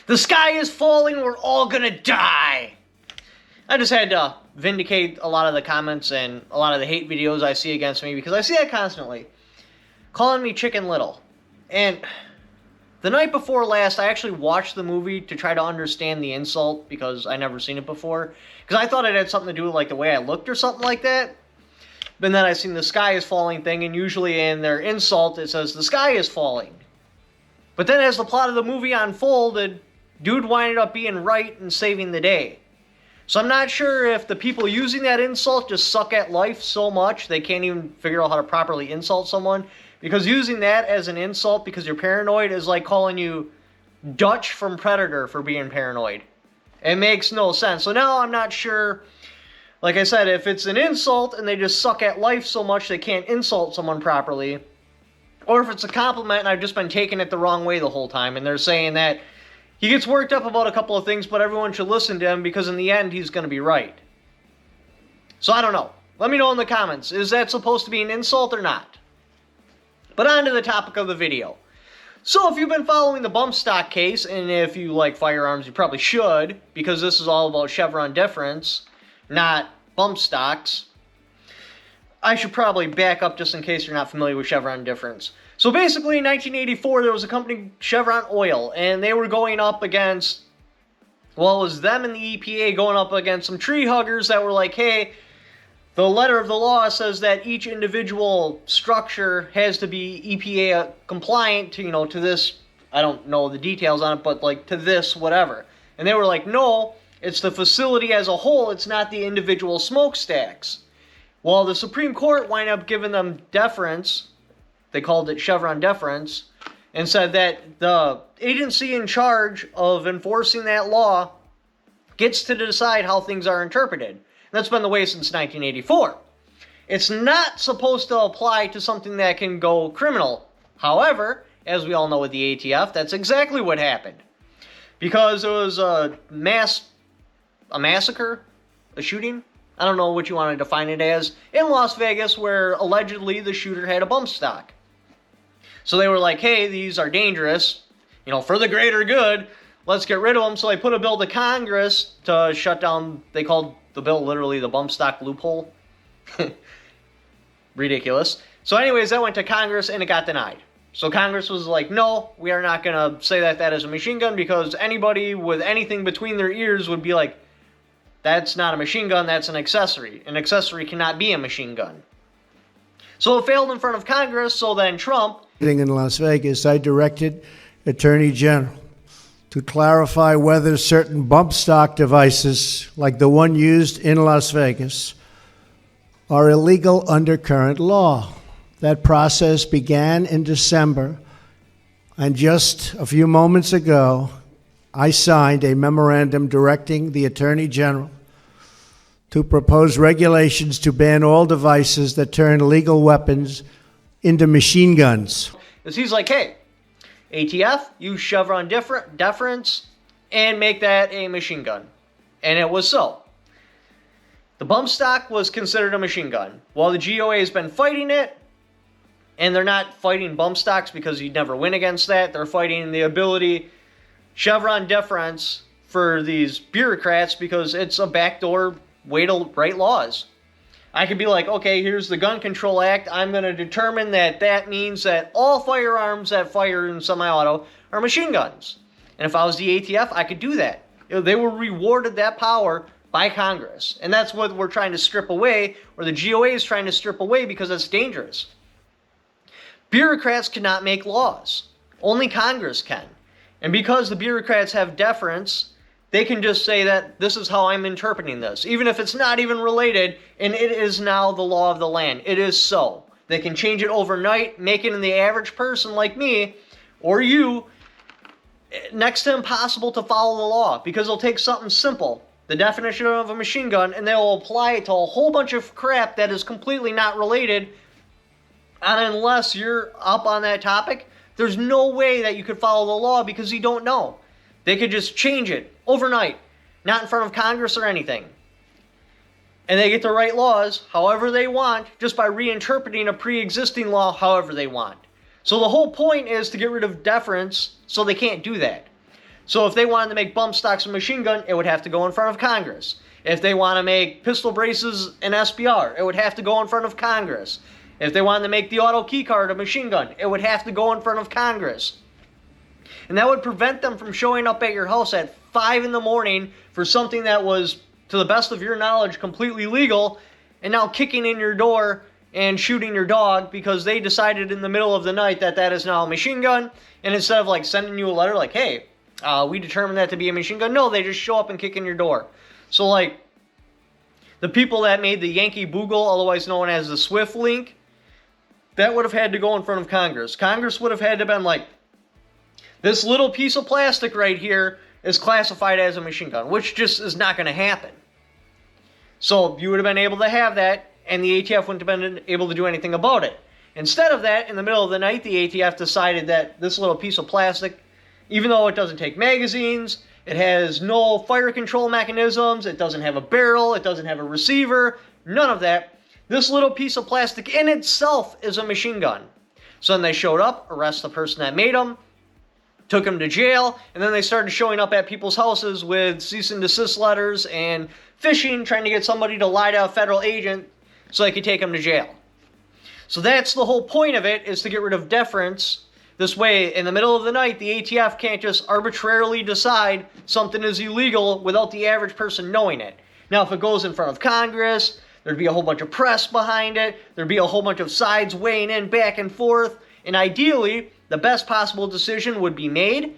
The sky is falling, we're all gonna die. I just had to vindicate a lot of the comments and a lot of the hate videos I see against me, because I see that constantly. Calling me Chicken Little. And the night before last, I actually watched the movie to try to understand the insult, because I never seen it before. Because I thought it had something to do with like the way I looked or something like that. But then I seen the sky is falling thing, and usually in their insult it says the sky is falling. But then as the plot of the movie unfolded, dude winded up being right and saving the day. So I'm not sure if the people using that insult just suck at life so much they can't even figure out how to properly insult someone. Because using that as an insult because you're paranoid is like calling you Dutch from Predator for being paranoid. It makes no sense. So now I'm not sure, like I said, if it's an insult and they just suck at life so much they can't insult someone properly, or if it's a compliment and I've just been taking it the wrong way the whole time, and they're saying that he gets worked up about a couple of things, but everyone should listen to him because in the end he's going to be right. So I don't know. Let me know in the comments. Is that supposed to be an insult or not? But on to the topic of the video. So if you've been following the bump stock case, and if you like firearms, you probably should, because this is all about Chevron deference, not bump stocks. I should probably back up just in case you're not familiar with Chevron deference. So basically in 1984 there was a company, Chevron Oil, and they were going up against, well, it was them and the EPA going up against some tree huggers that were like, hey, the letter of the law says that each individual structure has to be EPA compliant to, to this, I don't know the details on it, but like to this whatever. And they were like, no, it's the facility as a whole, it's not the individual smokestacks. Well, the Supreme Court wound up giving them deference, they called it Chevron deference, and said that the agency in charge of enforcing that law gets to decide how things are interpreted. That's been the way since 1984. It's not supposed to apply to something that can go criminal. However, as we all know with the ATF, that's exactly what happened. Because it was a massacre, a shooting, I don't know what you want to define it as, in Las Vegas, where allegedly the shooter had a bump stock. So they were like, hey, these are dangerous, for the greater good, let's get rid of them. So they put a bill to Congress to shut down, they called the bill literally the bump stock loophole. Ridiculous. So anyways, that went to Congress and it got denied. So Congress was like, no, we are not going to say that is a machine gun, because anybody with anything between their ears would be like, that's not a machine gun, that's an accessory. An accessory cannot be a machine gun. So it failed in front of Congress, so then Trump... In Las Vegas, I directed Attorney General to clarify whether certain bump stock devices, like the one used in Las Vegas, are illegal under current law. That process began in December, and just a few moments ago, I signed a memorandum directing the Attorney General to propose regulations to ban all devices that turn legal weapons into machine guns. Because he's like, hey, ATF, use Chevron deference and make that a machine gun. And it was so. The bump stock was considered a machine gun. While the GOA has been fighting it, and they're not fighting bump stocks because you'd never win against that, they're fighting the ability, Chevron deference for these bureaucrats, because it's a backdoor way to write laws. I could be like, okay, here's the Gun Control Act. I'm going to determine that means that all firearms that fire in semi-auto are machine guns. And if I was the ATF, I could do that. They were rewarded that power by Congress. And that's what we're trying to strip away, or the GOA is trying to strip away, because it's dangerous. Bureaucrats cannot make laws. Only Congress can. And because the bureaucrats have deference, they can just say that this is how I'm interpreting this, even if it's not even related, and it is now the law of the land. It is so. They can change it overnight, make it in the average person like me, or you, next to impossible to follow the law, because they'll take something simple, the definition of a machine gun, and they'll apply it to a whole bunch of crap that is completely not related, and unless you're up on that topic, there's no way that you could follow the law, because you don't know. They could just change it overnight, not in front of Congress or anything. And they get to write laws however they want, just by reinterpreting a pre-existing law however they want. So the whole point is to get rid of deference, so they can't do that. So if they wanted to make bump stocks a machine gun, it would have to go in front of Congress. If they want to make pistol braces an SBR, it would have to go in front of Congress. If they wanted to make the auto key card a machine gun, it would have to go in front of Congress. And that would prevent them from showing up at your house at 5 in the morning for something that was, to the best of your knowledge, completely legal, and now kicking in your door and shooting your dog because they decided in the middle of the night that that is now a machine gun. And instead of like sending you a letter like, hey, we determined that to be a machine gun, no, they just show up and kick in your door. So like the people that made the Yankee Boogle, otherwise known as the Swift Link, that would have had to go in front of Congress. Congress would have had to have been like, this little piece of plastic right here is classified as a machine gun, which just is not going to happen. So you would have been able to have that, and the ATF wouldn't have been able to do anything about it. Instead of that, in the middle of the night, the ATF decided that this little piece of plastic, even though it doesn't take magazines, it has no fire control mechanisms, it doesn't have a barrel, it doesn't have a receiver, none of that. This little piece of plastic in itself is a machine gun. So then they showed up, arrested the person that made them, took him to jail, and then they started showing up at people's houses with cease and desist letters and phishing, trying to get somebody to lie to a federal agent so they could take him to jail. So that's the whole point of it, is to get rid of deference. This way, in the middle of the night, the ATF can't just arbitrarily decide something is illegal without the average person knowing it. Now, if it goes in front of Congress, there'd be a whole bunch of press behind it, there'd be a whole bunch of sides weighing in back and forth, and ideally, the best possible decision would be made,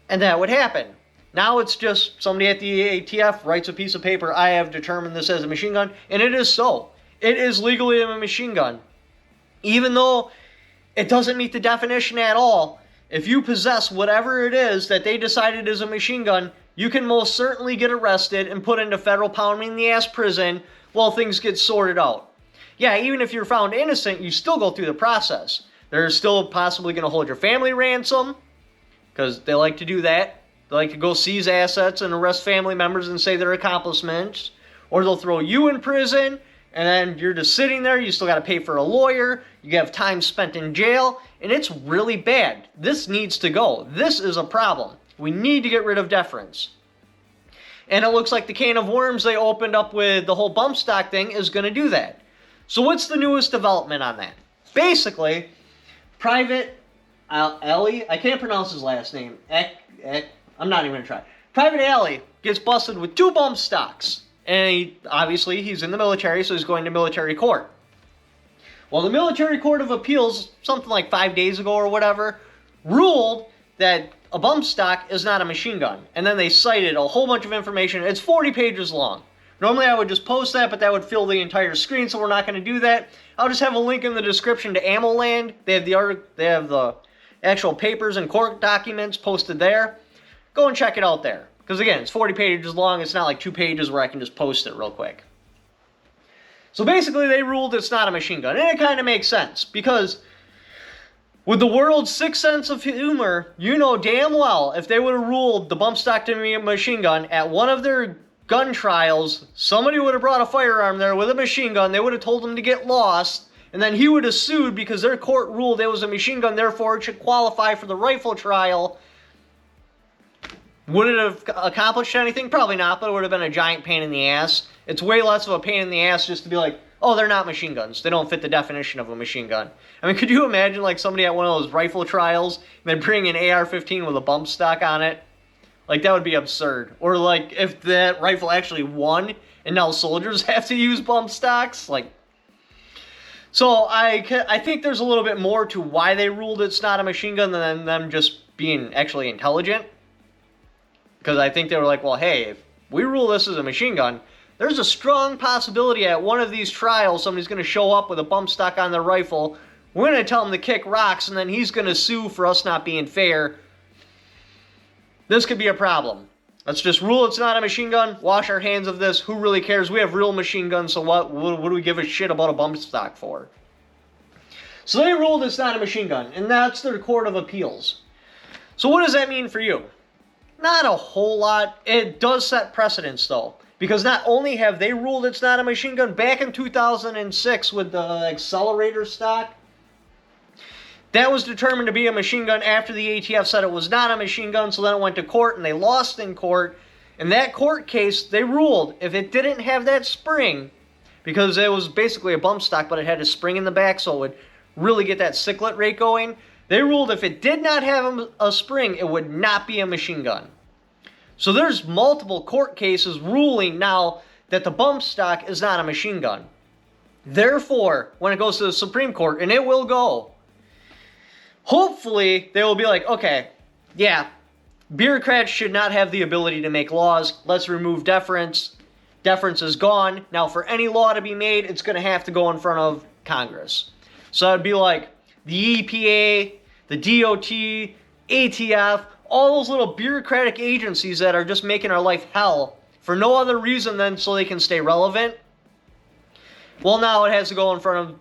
and that would happen. Now it's just somebody at the ATF writes a piece of paper, I have determined this as a machine gun, and it is so. It is legally a machine gun. Even though it doesn't meet the definition at all, if you possess whatever it is that they decided is a machine gun, you can most certainly get arrested and put into federal pound-me-in-the-ass prison while things get sorted out. Yeah, even if you're found innocent, you still go through the process. They're still possibly going to hold your family ransom, because they like to do that. They like to go seize assets and arrest family members and say they're accomplishments. Or they'll throw you in prison, and then you're just sitting there. You still got to pay for a lawyer. You have time spent in jail, and it's really bad. This needs to go. This is a problem. We need to get rid of deference. And it looks like the can of worms they opened up with the whole bump stock thing is going to do that. So what's the newest development on that? Basically, Private Alley, I can't pronounce his last name. I'm not even going to try. Private Alley gets busted with 2 bump stocks. And obviously he's in the military, so he's going to military court. Well, the Military Court of Appeals, something like 5 days ago or whatever, ruled that a bump stock is not a machine gun. And then they cited a whole bunch of information. It's 40 pages long. Normally I would just post that, but that would fill the entire screen, so we're not going to do that. I'll just have a link in the description to AmmoLand. They have the actual papers and court documents posted there. Go and check it out there. Because again, it's 40 pages long. It's not like 2 pages where I can just post it real quick. So basically they ruled it's not a machine gun. And it kind of makes sense. Because with the world's sixth sense of humor, you know damn well if they would have ruled the bump stock to be a machine gun at one of their gun trials, somebody would have brought a firearm there with a machine gun, they would have told him to get lost, and then he would have sued because their court ruled it was a machine gun, therefore it should qualify for the rifle trial. Would it have accomplished anything? Probably not, but it would have been a giant pain in the ass. It's way less of a pain in the ass just to be like, oh, they're not machine guns. They don't fit the definition of a machine gun. I mean, could you imagine like somebody at one of those rifle trials, and they bring an AR-15 with a bump stock on it? Like, that would be absurd. Or, like, if that rifle actually won, and now soldiers have to use bump stocks, like... So, I think there's a little bit more to why they ruled it's not a machine gun than them just being actually intelligent. Because I think they were like, well, hey, if we rule this as a machine gun, there's a strong possibility at one of these trials somebody's going to show up with a bump stock on their rifle, we're going to tell him to kick rocks, and then he's going to sue for us not being fair. This could be a problem. Let's just rule it's not a machine gun, wash our hands of this, who really cares? We have real machine guns, so what do we give a shit about a bump stock for? So they ruled it's not a machine gun, and that's their court of appeals. So what does that mean for you? Not a whole lot. It does set precedence, though, because not only have they ruled it's not a machine gun, back in 2006 with the accelerator stock, That was determined to be a machine gun after the ATF said it was not a machine gun, so then it went to court, and they lost in court. In that court case, they ruled if it didn't have that spring, because it was basically a bump stock, but it had a spring in the back, so it would really get that cyclet rate going. They ruled if it did not have a spring, it would not be a machine gun. So there's multiple court cases ruling now that the bump stock is not a machine gun. Therefore, when it goes to the Supreme Court, and it will go, hopefully they will be like, okay, yeah, bureaucrats should not have the ability to make laws. Let's remove deference. Deference is gone. Now, for any law to be made, it's going to have to go in front of Congress. So it'd be like the EPA, the DOT, ATF, all those little bureaucratic agencies that are just making our life hell for no other reason than so they can stay relevant. Well, now it has to go in front of...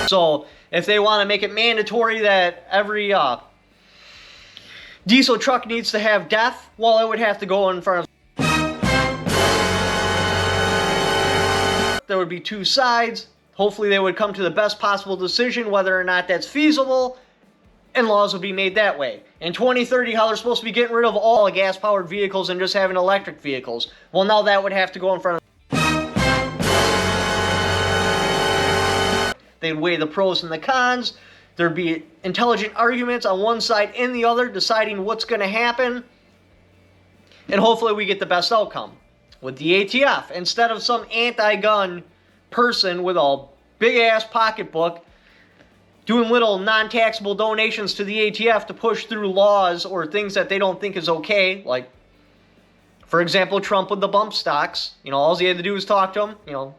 So if they want to make it mandatory that every diesel truck needs to have DEF, well, it would have to go in front of... There would be two sides. Hopefully they would come to the best possible decision whether or not that's feasible, and laws would be made that way. In 2030, how they're supposed to be getting rid of all gas-powered vehicles and just having electric vehicles. Well, now that would have to go in front of... They'd weigh the pros and the cons. There'd be intelligent arguments on one side and the other, deciding what's going to happen. And hopefully we get the best outcome. With the ATF, instead of some anti-gun person with a big-ass pocketbook doing little non-taxable donations to the ATF to push through laws or things that they don't think is okay, like, for example, Trump with the bump stocks. You know, all he had to do was talk to him, you know,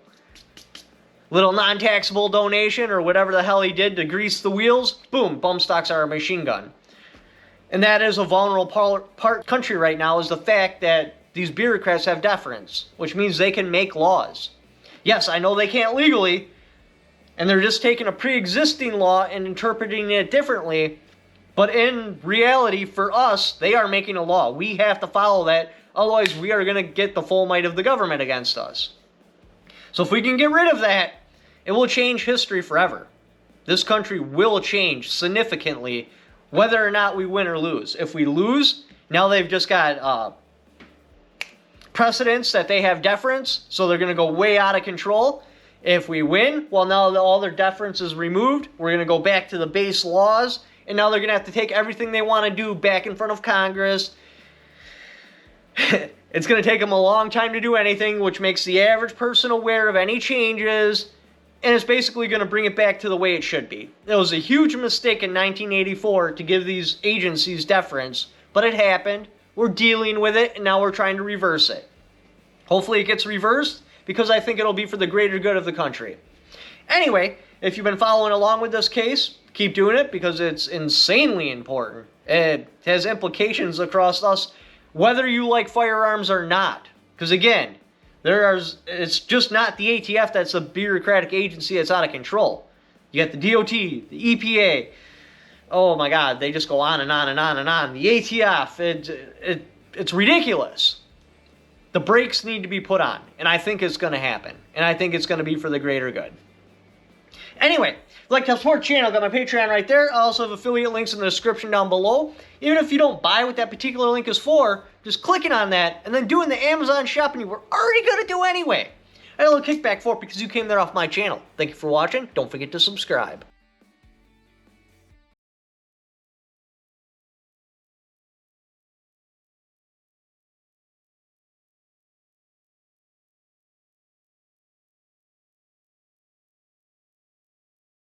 little non-taxable donation or whatever the hell he did to grease the wheels, boom, bump stocks are a machine gun. And that is a vulnerable part country right now, is the fact that these bureaucrats have deference, which means they can make laws. Yes, I know they can't legally, and they're just taking a pre-existing law and interpreting it differently, but in reality, for us, they are making a law. We have to follow that, otherwise we are going to get the full might of the government against us. So if we can get rid of that, it will change history forever. This country will change significantly, whether or not we win or lose. If we lose, now they've just got precedents that they have deference, so they're going to go way out of control. If we win, well, now that all their deference is removed, we're going to go back to the base laws, and now they're going to have to take everything they want to do back in front of Congress. It's going to take them a long time to do anything, which makes the average person aware of any changes, and it's basically going to bring it back to the way it should be. It was a huge mistake in 1984 to give these agencies deference, but it happened. We're dealing with it, and now we're trying to reverse it. Hopefully it gets reversed, because I think it'll be for the greater good of the country. Anyway, if you've been following along with this case, keep doing it, because it's insanely important. It has implications across us, whether you like firearms or not. Because again, it's just not the ATF that's a bureaucratic agency that's out of control. You got the DOT, the EPA. Oh my God, they just go on and on and on and on. The ATF, it's ridiculous. The brakes need to be put on, and I think it's going to happen. And I think it's going to be for the greater good. Anyway, if you'd like to help support the channel, I've got my Patreon right there. I also have affiliate links in the description down below. Even if you don't buy what that particular link is for, just clicking on that and then doing the Amazon shopping you were already going to do anyway. I had a little kickback for it because you came there off my channel. Thank you for watching. Don't forget to subscribe.